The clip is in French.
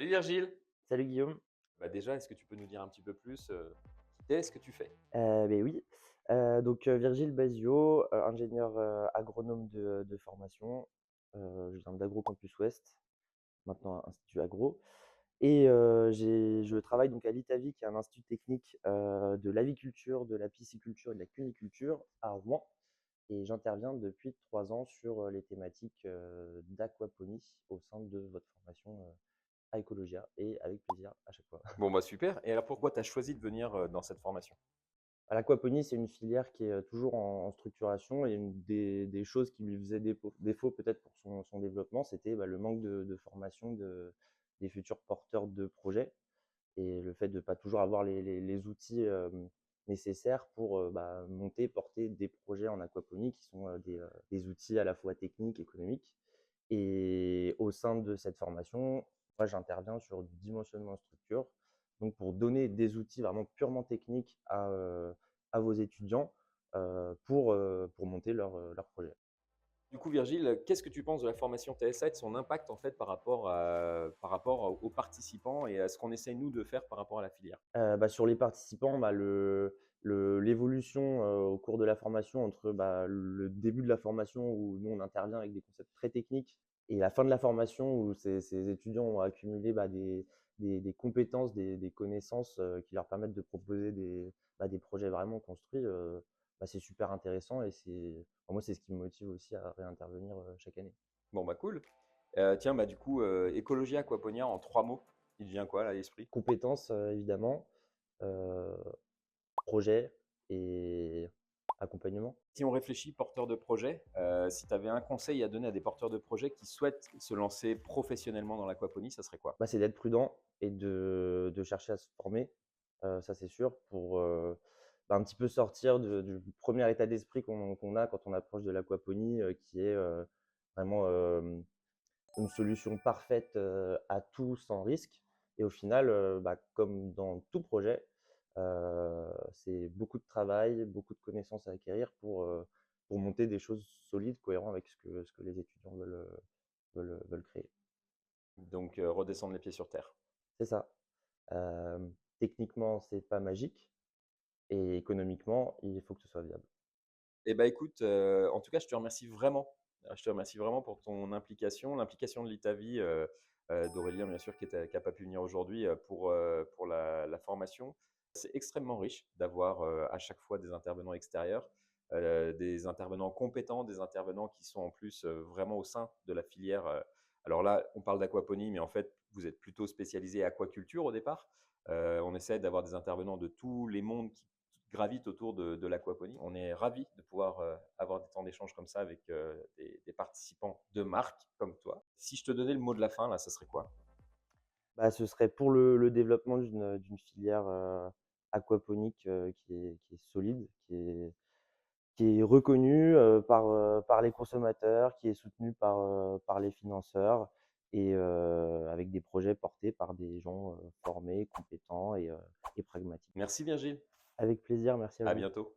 Salut Virgile. Salut Guillaume. Déjà, est-ce que tu peux nous dire un petit peu plus qui t'es, ce que tu fais? Oui, Virgile Bazio, ingénieur, agronome de formation. Je viens d'Agrocampus Ouest, maintenant Institut Agro et je travaille donc à l'ITAVI qui est un institut technique, de l'aviculture, de la pisciculture et de la cuniculture à Rouen et j'interviens depuis 3 ans sur, les thématiques, d'aquaponie au sein de votre formation, à Ecologia et avec plaisir à chaque fois. Super. Et alors pourquoi tu as choisi de venir dans cette formation? L'aquaponie, c'est une filière qui est toujours en structuration et une des choses qui lui faisait défaut peut-être pour son développement, c'était le manque de formation des futurs porteurs de projets et le fait de ne pas toujours avoir les outils nécessaires pour monter, porter des projets en aquaponie qui sont des outils à la fois techniques, économiques. Et au sein de cette formation, moi, j'interviens sur du dimensionnement en structure, donc pour donner des outils vraiment purement techniques à vos étudiants pour monter leur projet. Du coup, Virgile, qu'est-ce que tu penses de la formation TSA et de son impact en fait par rapport aux participants et à ce qu'on essaye nous de faire par rapport à la filière? Sur les participants, l'évolution au cours de la formation entre le début de la formation où nous on intervient avec des concepts très techniques et la fin de la formation où ces étudiants ont accumulé des compétences, des connaissances qui leur permettent de proposer des projets vraiment construits, c'est super intéressant et moi c'est ce qui me motive aussi à réintervenir chaque année. Cool. Tiens, du coup, écologie aquaponia en 3 mots, il te vient quoi là à l'esprit? Compétences évidemment, euh, projet et accompagnement. Si on réfléchit porteur de projet, si tu avais un conseil à donner à des porteurs de projets qui souhaitent se lancer professionnellement dans l'aquaponie, ça serait quoi? C'est d'être prudent et de chercher à se former, ça c'est sûr, pour un petit peu sortir du premier état d'esprit qu'on a quand on approche de l'aquaponie, qui est vraiment une solution parfaite à tout sans risque. Et au final, comme dans tout projet, c'est beaucoup de travail, beaucoup de connaissances à acquérir pour monter des choses solides, cohérentes avec ce que les étudiants veulent créer. Donc, redescendre les pieds sur terre. C'est ça. Techniquement, c'est pas magique et économiquement, il faut que ce soit viable. Écoute, en tout cas, je te remercie vraiment. Je te remercie vraiment pour ton implication, l'implication de l'ITAVI, d'Aurélien, bien sûr, qui a pas pu venir aujourd'hui pour la formation. C'est extrêmement riche d'avoir à chaque fois des intervenants extérieurs, des intervenants compétents, des intervenants qui sont en plus vraiment au sein de la filière. Alors là, on parle d'aquaponie, mais en fait, vous êtes plutôt spécialisé aquaculture au départ. On essaie d'avoir des intervenants de tous les mondes qui gravitent autour de l'aquaponie. On est ravis de pouvoir avoir des temps d'échange comme ça avec des participants de marque comme toi. Si je te donnais le mot de la fin, là, ça serait quoi? Ce serait pour le développement d'une filière aquaponique qui est solide, qui est reconnue par les consommateurs, qui est soutenue par les financeurs et avec des projets portés par des gens formés, compétents et pragmatiques. Merci Virgile, Avec plaisir, merci à à vous. bientôt.